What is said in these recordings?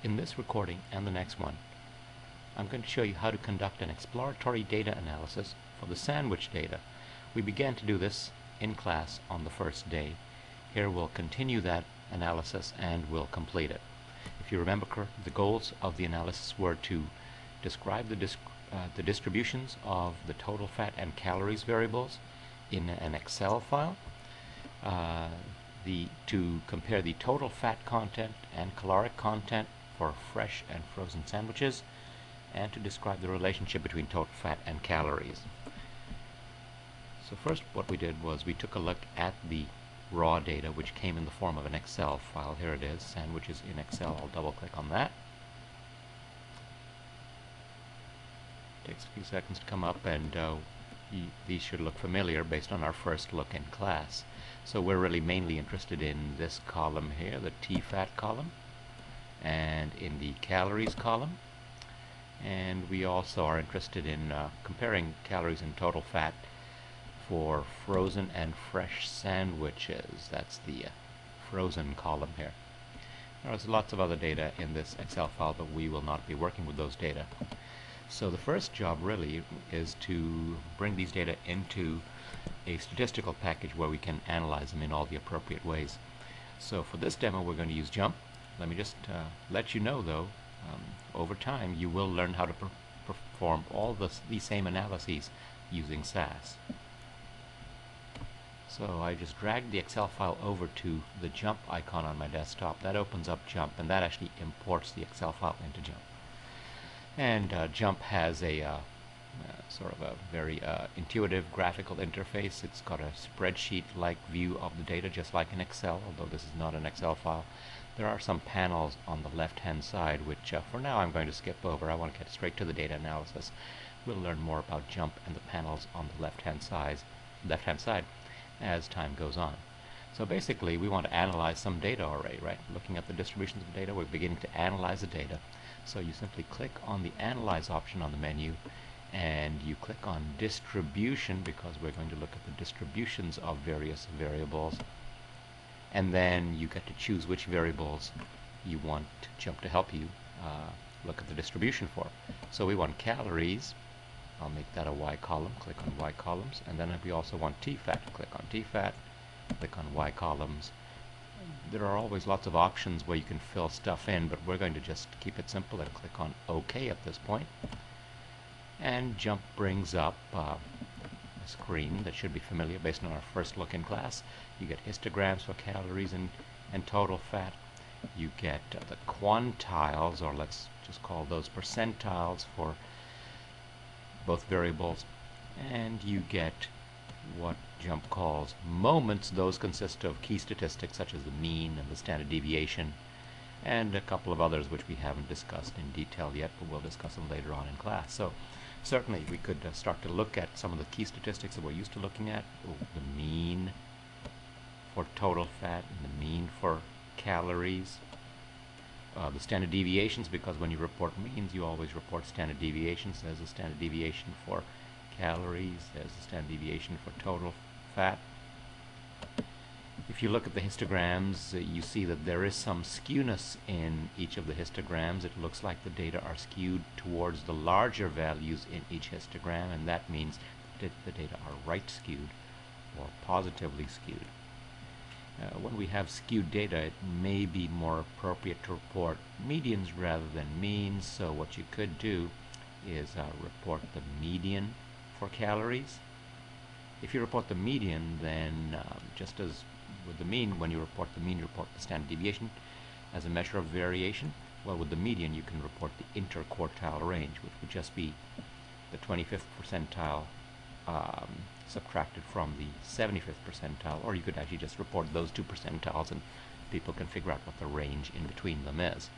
In this recording and the next one, I'm going to show you how to conduct an exploratory data analysis for the sandwich data. We began to do this in class on the first day. Here we'll continue that analysis and we'll complete it. If you remember, the goals of the analysis were to describe the distributions of the total fat and calories variables in an Excel file, to compare the total fat content and caloric content for fresh and frozen sandwiches, and to describe the relationship between total fat and calories. So first what we did was we took a look at the raw data, which came in the form of an Excel file. Here it is, sandwiches in Excel. I'll double click on that. Takes a few seconds to come up, and these should look familiar based on our first look in class. So we're really mainly interested in this column here, the T-fat column, and in the calories column. And we also are interested in comparing calories and total fat for frozen and fresh sandwiches. That's the frozen column here. There's lots of other data in this Excel file, but we will not be working with those data. So the first job really is to bring these data into a statistical package where we can analyze them in all the appropriate ways. So for this demo we're going to use JMP. Let me just let you know though, over time you will learn how to perform all these same analyses using SAS. So I just dragged the Excel file over to the JMP icon on my desktop. That opens up JMP, and that actually imports the Excel file into JMP. And JMP has a sort of a very intuitive graphical interface. It's got a spreadsheet-like view of the data, just like in Excel, although this is not an Excel file. There are some panels on the left-hand side, which for now I'm going to skip over. I want to get straight to the data analysis. We'll learn more about JMP and the panels on the left-hand side as time goes on. So basically we want to analyze some data array, right? Looking at the distributions of data, we're beginning to analyze the data. So you simply click on the Analyze option on the menu, and you click on Distribution, because we're going to look at the distributions of various variables. And then you get to choose which variables you want JMP to help you look at the distribution for. So we want calories. I'll make that a Y column. Click on Y columns. And then we also want T-fat. Click on T-fat. Click on Y columns. There are always lots of options where you can fill stuff in, but we're going to just keep it simple and click on OK at this point. And JMP brings up a screen that should be familiar based on our first look in class. You get histograms for calories and total fat. You get the quantiles, or let's just call those percentiles, for both variables. And you get what JMP calls moments. Those consist of key statistics such as the mean and the standard deviation, and a couple of others which we haven't discussed in detail yet, but we'll discuss them later on in class. So certainly we could start to look at some of the key statistics that we're used to looking at. The mean for total fat and the mean for calories. The standard deviations, because when you report means you always report standard deviations. There's a standard deviation for calories, there's a standard deviation for total fat. If you look at the histograms, you see that there is some skewness in each of the histograms. It looks like the data are skewed towards the larger values in each histogram, and that means that the data are right skewed or positively skewed. When we have skewed data, it may be more appropriate to report medians rather than means. So what you could do is report the median for calories. If you report the median, then just as with the mean, when you report the mean, you report the standard deviation as a measure of variation. Well, with the median, you can report the interquartile range, which would just be the 25th percentile subtracted from the 75th percentile, or you could actually just report those two percentiles and people can figure out what the range in between them is.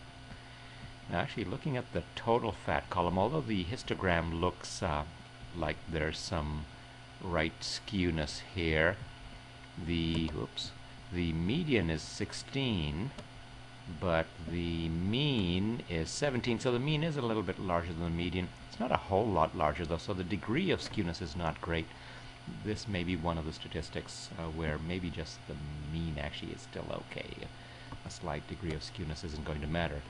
Now actually looking at the total fat column, although the histogram looks like there's some right skewness here, the median is 16, but the mean is 17, so the mean is a little bit larger than the median. It's not a whole lot larger though, so the degree of skewness is not great. This may be one of the statistics where maybe just the mean actually is still okay. A slight degree of skewness isn't going to matter.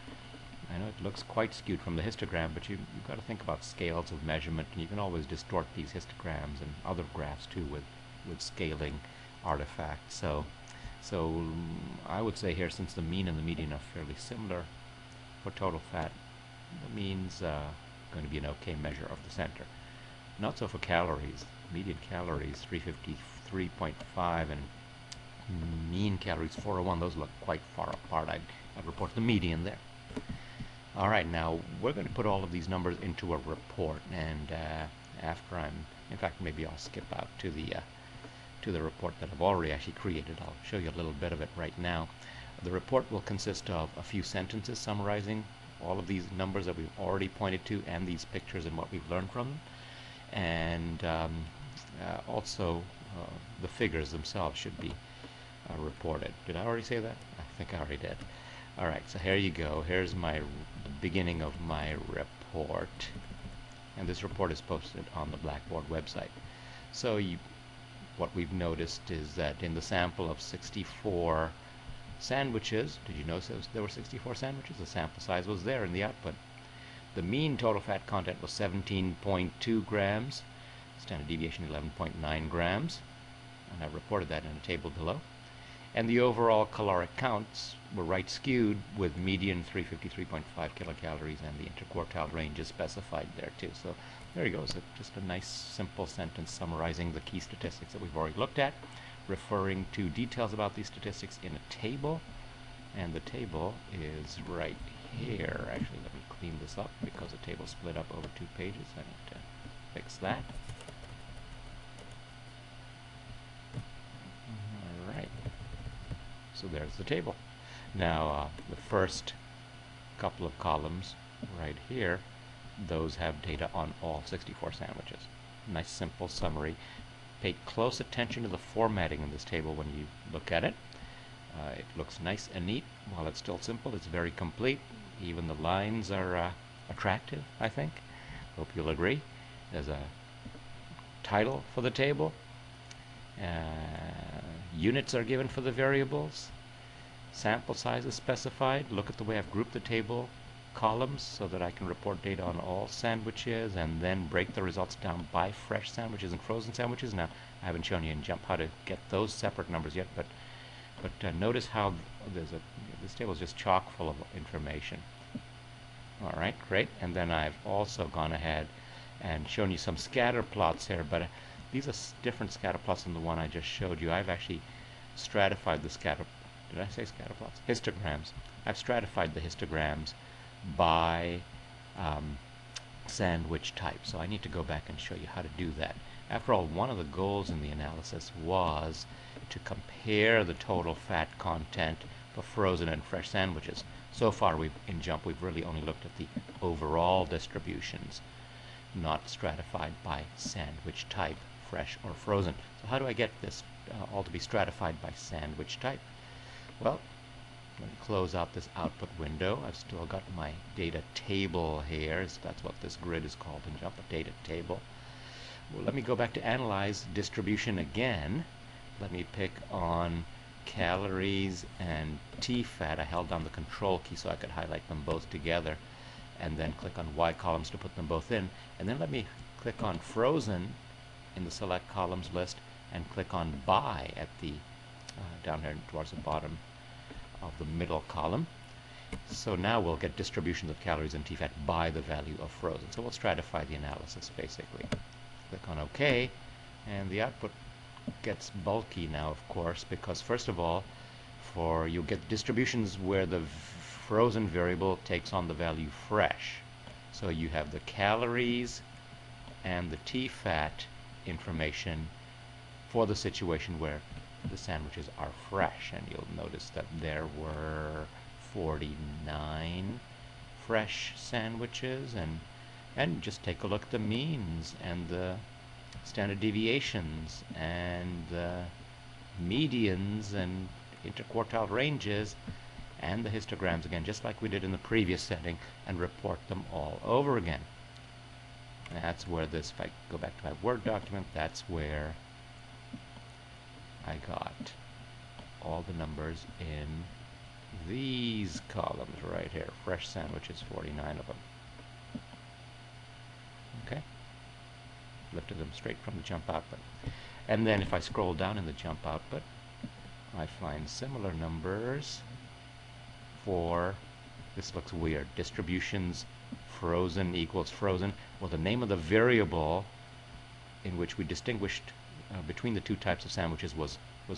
I know it looks quite skewed from the histogram, but you've got to think about scales of measurement, and you can always distort these histograms and other graphs too with scaling artifacts. So I would say here, since the mean and the median are fairly similar for total fat, the mean's going to be an okay measure of the center. Not so for calories. Median calories 353.5 and mean calories 401. Those look quite far apart. I'd report the median there. All right, now we're going to put all of these numbers into a report, and after in fact, maybe I'll skip out to the report that I've already actually created. I'll show you a little bit of it right now. The report will consist of a few sentences summarizing all of these numbers that we've already pointed to and these pictures and what we've learned from them. And also the figures themselves should be reported. Did I already say that? I think I already did. All right, so here you go. Here's the beginning of my report. And this report is posted on the Blackboard website. So what we've noticed is that in the sample of 64 sandwiches, did you notice there were 64 sandwiches? The sample size was there in the output. The mean total fat content was 17.2 grams, standard deviation 11.9 grams, and I've reported that in a table below. And the overall caloric counts were right skewed, with median 353.5 kilocalories, and the interquartile range is specified there too. So there you go. So just a nice simple sentence summarizing the key statistics that we've already looked at, referring to details about these statistics in a table. And the table is right here. Actually, let me clean this up because the table split up over 2 pages. I need to fix that. All right. So there's the table. Now, the first couple of columns right here, those have data on all 64 sandwiches. Nice simple summary. Pay close attention to the formatting in this table when you look at it. It looks nice and neat. While it's still simple, it's very complete. Even the lines are attractive, I think. Hope you'll agree. There's a title for the table. Units are given for the variables. Sample size is specified. Look at the way I've grouped the table columns so that I can report data on all sandwiches and then break the results down by fresh sandwiches and frozen sandwiches. Now, I haven't shown you in JMP how to get those separate numbers yet, but notice how this table is just chock full of information. All right, great. And then I've also gone ahead and shown you some scatter plots here, but these are different scatter plots than the one I just showed you. I've actually stratified the scatter. Did I say scatter plots? Histograms. I've stratified the histograms by sandwich type. So I need to go back and show you how to do that. After all, one of the goals in the analysis was to compare the total fat content for frozen and fresh sandwiches. So far in JMP we've really only looked at the overall distributions, not stratified by sandwich type, fresh or frozen. So how do I get this all to be stratified by sandwich type? Well, let me close out this output window. I've still got my data table here. So that's what this grid is called in JMP, a data table. Well, let me go back to analyze distribution again. Let me pick on calories and T-fat. I held down the control key so I could highlight them both together, and then click on Y columns to put them both in. And then let me click on frozen in the select columns list and click on by at the down here towards the bottom of the middle column. So now we'll get distributions of calories and T-fat by the value of frozen. So we'll stratify the analysis basically. Click on OK, and the output gets bulky now, of course, because first of all, you get distributions where the frozen variable takes on the value fresh. So you have the calories and the T-fat information for the situation where the sandwiches are fresh, and you'll notice that there were 49 fresh sandwiches, and just take a look at the means and the standard deviations and the medians and interquartile ranges and the histograms again, just like we did in the previous setting, and report them all over again. And that's where this, if I go back to my Word document, that's where I got all the numbers in these columns right here, fresh sandwiches, 49 of them. Okay? Lifted them straight from the jump output. And then if I scroll down in the jump output, I find similar numbers for, this looks weird, distributions frozen equals frozen. Well, the name of the variable in which we distinguished between the two types of sandwiches was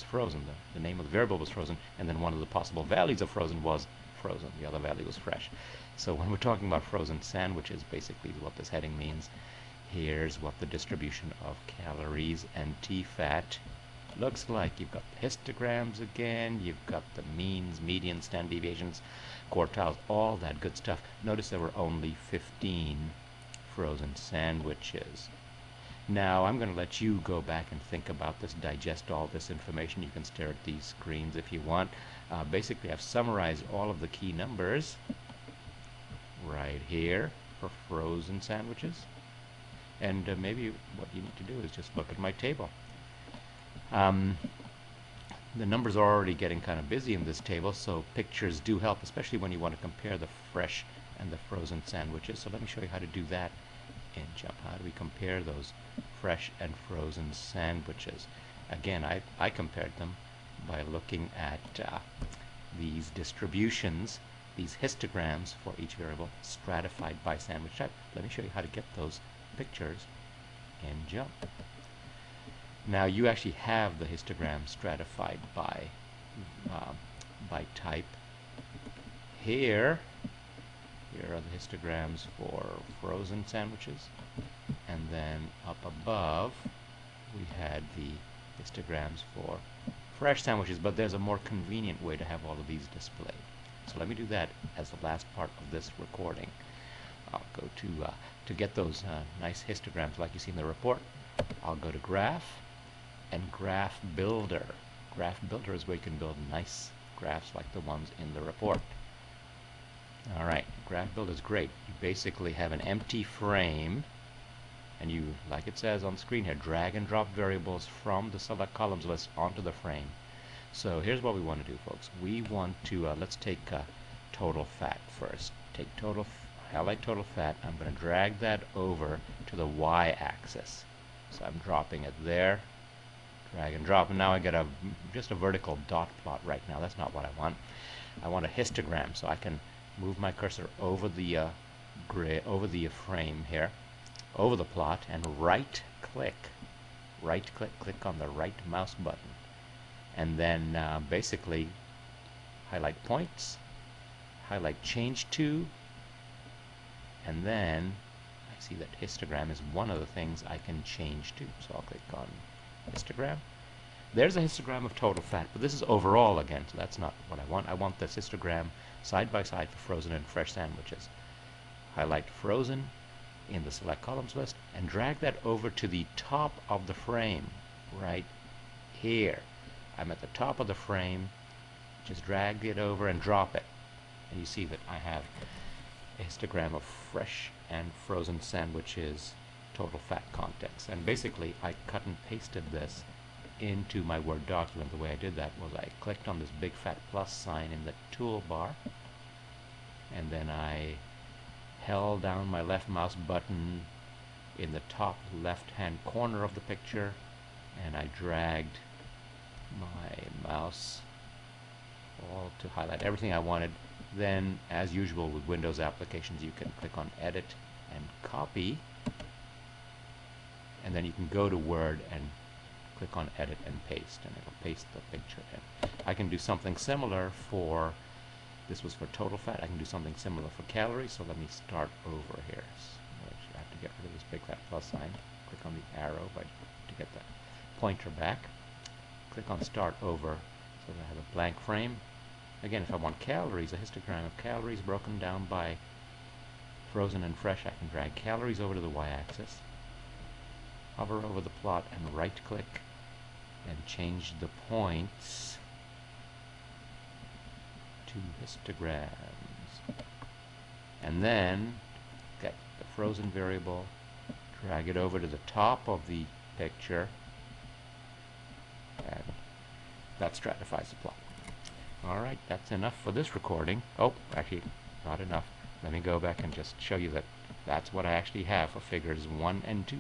frozen. The name of the variable was frozen, and then one of the possible values of frozen was frozen. The other value was fresh. So when we're talking about frozen sandwiches, basically what this heading means, here's what the distribution of calories and T-fat looks like. You've got histograms again, you've got the means, medians, standard deviations, quartiles, all that good stuff. Notice there were only 15 frozen sandwiches. Now I'm going to let you go back and think about this, digest all this information. You can stare at these screens if you want. Basically, I've summarized all of the key numbers right here for frozen sandwiches. And maybe what you need to do is just look at my table. The numbers are already getting kind of busy in this table, so pictures do help, especially when you want to compare the fresh and the frozen sandwiches. So let me show you how to do that in JUMP. How do we compare those fresh and frozen sandwiches? Again, I compared them by looking at these distributions, these histograms for each variable stratified by sandwich type. Let me show you how to get those pictures in JUMP. Now you actually have the histogram stratified by type. Here are the histograms for frozen sandwiches, and then up above we had the histograms for fresh sandwiches, but there's a more convenient way to have all of these displayed. So let me do that as the last part of this recording. I'll go to get those nice histograms like you see in the report. I'll go to Graph and Graph Builder. Graph Builder is where you can build nice graphs like the ones in the report. Alright, Graph Builder is great. You basically have an empty frame, and you, like it says on the screen here, drag and drop variables from the select columns list onto the frame. So here's what we want to do, folks. We want to, let's take total fat first. Highlight total fat. I'm going to drag that over to the y-axis. So I'm dropping it there. Drag and drop, and now I get just a vertical dot plot right now. That's not what I want. I want a histogram, so I can move my cursor over the frame here, over the plot, and right-click on the right mouse button, and then basically highlight points, highlight change to, and then I see that histogram is one of the things I can change to. So I'll click on histogram. There's a histogram of total fat, but this is overall again, so that's not what I want. I want this histogram side by side for frozen and fresh sandwiches. Highlight frozen in the select columns list and drag that over to the top of the frame right here. I'm at the top of the frame, just drag it over and drop it, and you see that I have a histogram of fresh and frozen sandwiches total fat context. And basically I cut and pasted this into my Word document. The way I did that was I clicked on this big fat plus sign in the toolbar, and then I held down my left mouse button in the top left hand corner of the picture, and I dragged my mouse all to highlight everything I wanted. Then, as usual with Windows applications, you can click on Edit and Copy, and then you can go to Word and click on Edit and Paste, and it'll paste the picture in. I can do something similar for, this was for total fat, I can do something similar for calories, so let me start over here. So I have to get rid of this big fat plus sign, click on the arrow to get the pointer back, click on Start Over, so that I have a blank frame. Again, if I want calories, a histogram of calories broken down by frozen and fresh, I can drag calories over to the y-axis, hover over the plot and right-click and change the points to histograms. And then get the frozen variable, drag it over to the top of the picture, and that stratifies the plot. Alright, that's enough for this recording. Oh, actually, not enough. Let me go back and just show you that that's what I actually have for figures 1 and 2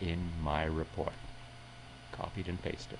in my report. Copied and pasted.